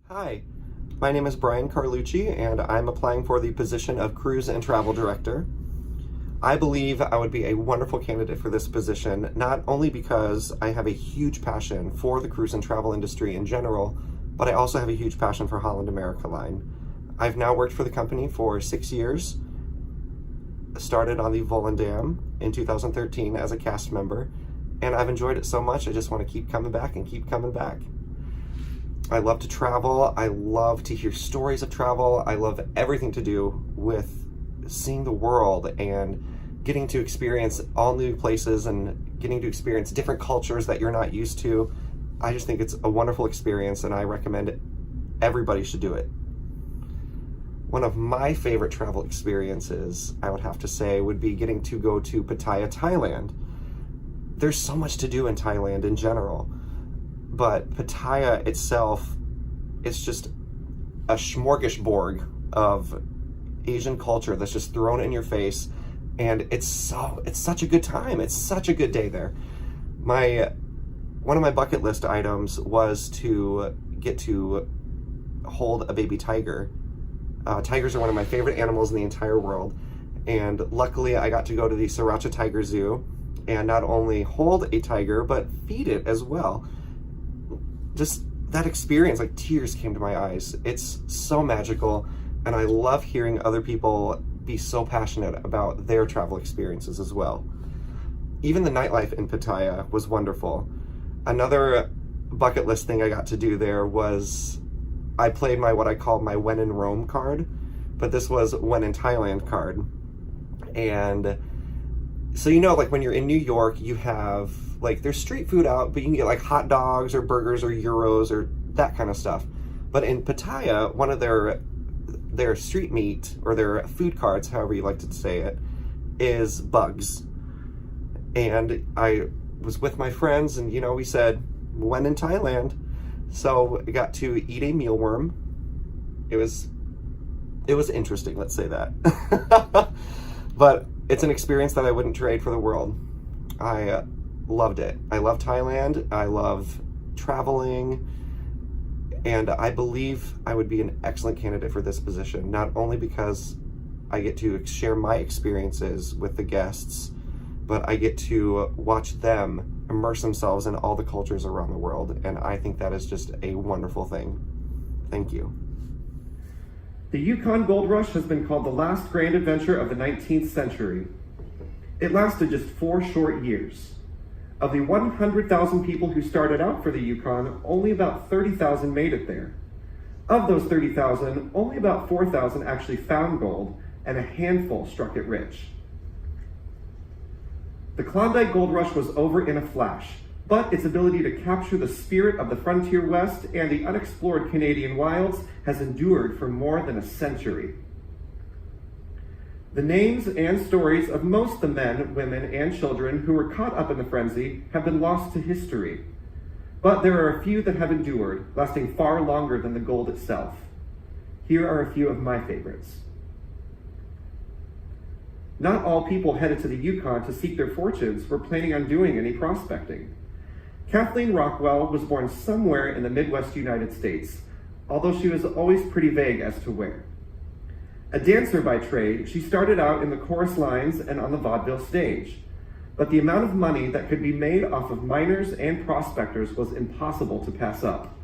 Hi, my name is Brian Carlucci, and I'm applying for the position of Cruise and Travel Director. I believe I would be a wonderful candidate for this position, not only because I have a huge passion for the cruise and travel industry in general, but I also have a huge passion for Holland America Line. I've now worked for the company for 6 years, started on the Volendam in 2013 as a cast member, and I've enjoyed it so much I just want to keep coming back and keep coming back. I love to travel. I love to hear stories of travel. I love everything to do with seeing the world and getting to experience all new places and getting to experience different cultures that you're not used to. I just think it's a wonderful experience, and I recommend everybody should do it. One of my favorite travel experiences, I would have to say, would be getting to go to Pattaya, Thailand. There's so much to do in Thailand in general. But Pattaya itself, it's just a smorgasbord of Asian culture that's just thrown in your face, and it's such a good time. It's such a good day there. One of my bucket list items was to get to hold a baby tiger. Tigers are one of my favorite animals in the entire world, and luckily I got to go to the Sriracha Tiger Zoo and not only hold a tiger but feed it as well. Just that experience, like tears came to my eyes. It's so magical, and I love hearing other people be so passionate about their travel experiences as well. Even the nightlife in Pattaya was wonderful. Another bucket list thing I got to do there was I played what I call my When in Rome card, but this was When in Thailand card. And so, like when you're in New York, you have there's street food out, but you can get like hot dogs or burgers or gyros or that kind of stuff. But in Pattaya, one of their street meat, or their food cards, however you like to say it, is bugs. And I was with my friends, and we said, when in Thailand. So I got to eat a mealworm. It was interesting, let's say that. But it's an experience that I wouldn't trade for the world. I loved it. I love Thailand. I love traveling. And I believe I would be an excellent candidate for this position, not only because I get to share my experiences with the guests, but I get to watch them immerse themselves in all the cultures around the world. And I think that is just a wonderful thing. Thank you. The Yukon Gold Rush has been called the last grand adventure of the 19th century. It lasted just 4 short years. Of the 100,000 people who started out for the Yukon, only about 30,000 made it there. Of those 30,000, only about 4,000 actually found gold, and a handful struck it rich. The Klondike Gold Rush was over in a flash, but its ability to capture the spirit of the frontier West and the unexplored Canadian wilds has endured for more than a century. The names and stories of most of the men, women, and children who were caught up in the frenzy have been lost to history. But there are a few that have endured, lasting far longer than the gold itself. Here are a few of my favorites. Not all people headed to the Yukon to seek their fortunes were planning on doing any prospecting. Kathleen Rockwell was born somewhere in the Midwest United States, although she was always pretty vague as to where. A dancer by trade, she started out in the chorus lines and on the vaudeville stage, but the amount of money that could be made off of miners and prospectors was impossible to pass up.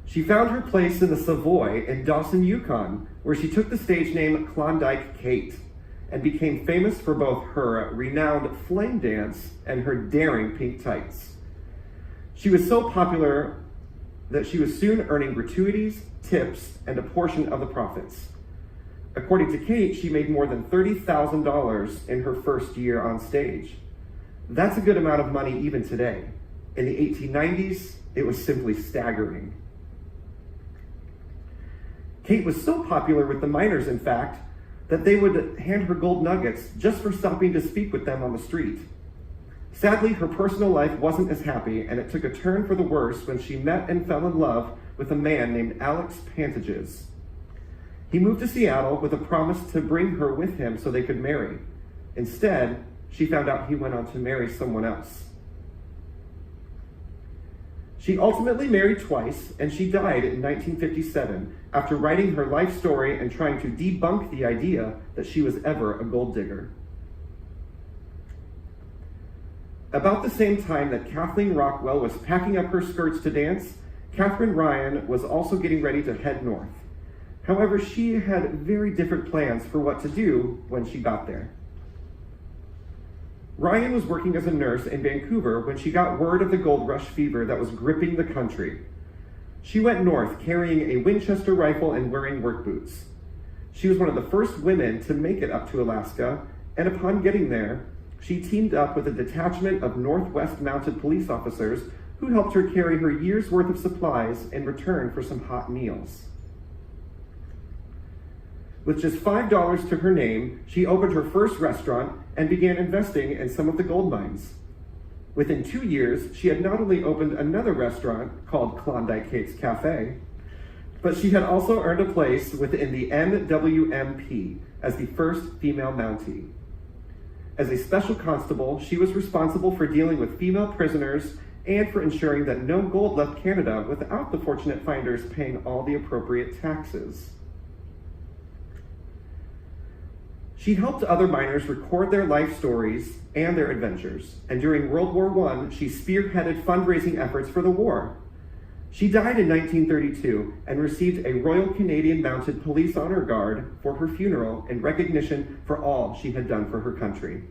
She found her place in the Savoy in Dawson, Yukon, where she took the stage name Klondike Kate and became famous for both her renowned flame dance and her daring pink tights. She was so popular that she was soon earning gratuities, tips, and a portion of the profits. According to Kate, she made more than $30,000 in her first year on stage. That's a good amount of money even today. In the 1890s, it was simply staggering. Kate was so popular with the miners, in fact, that they would hand her gold nuggets just for stopping to speak with them on the street. Sadly, her personal life wasn't as happy, and it took a turn for the worse when she met and fell in love with a man named Alex Pantages. He moved to Seattle with a promise to bring her with him so they could marry. Instead, she found out he went on to marry someone else. She ultimately married twice, and she died in 1957 after writing her life story and trying to debunk the idea that she was ever a gold digger. About the same time that Kathleen Rockwell was packing up her skirts to dance, Katherine Ryan was also getting ready to head north. However, she had very different plans for what to do when she got there. Ryan was working as a nurse in Vancouver when she got word of the gold rush fever that was gripping the country. She went north carrying a Winchester rifle and wearing work boots. She was one of the first women to make it up to Alaska, and upon getting there, she teamed up with a detachment of Northwest Mounted Police officers who helped her carry her year's worth of supplies in return for some hot meals. With just $5 to her name, she opened her first restaurant and began investing in some of the gold mines. Within 2 years, she had not only opened another restaurant called Klondike Kate's Cafe, but she had also earned a place within the NWMP as the first female Mountie. As a special constable, she was responsible for dealing with female prisoners and for ensuring that no gold left Canada without the fortunate finders paying all the appropriate taxes. She helped other miners record their life stories and their adventures, and during World War I, she spearheaded fundraising efforts for the war. She died in 1932 and received a Royal Canadian Mounted Police Honor Guard for her funeral in recognition for all she had done for her country.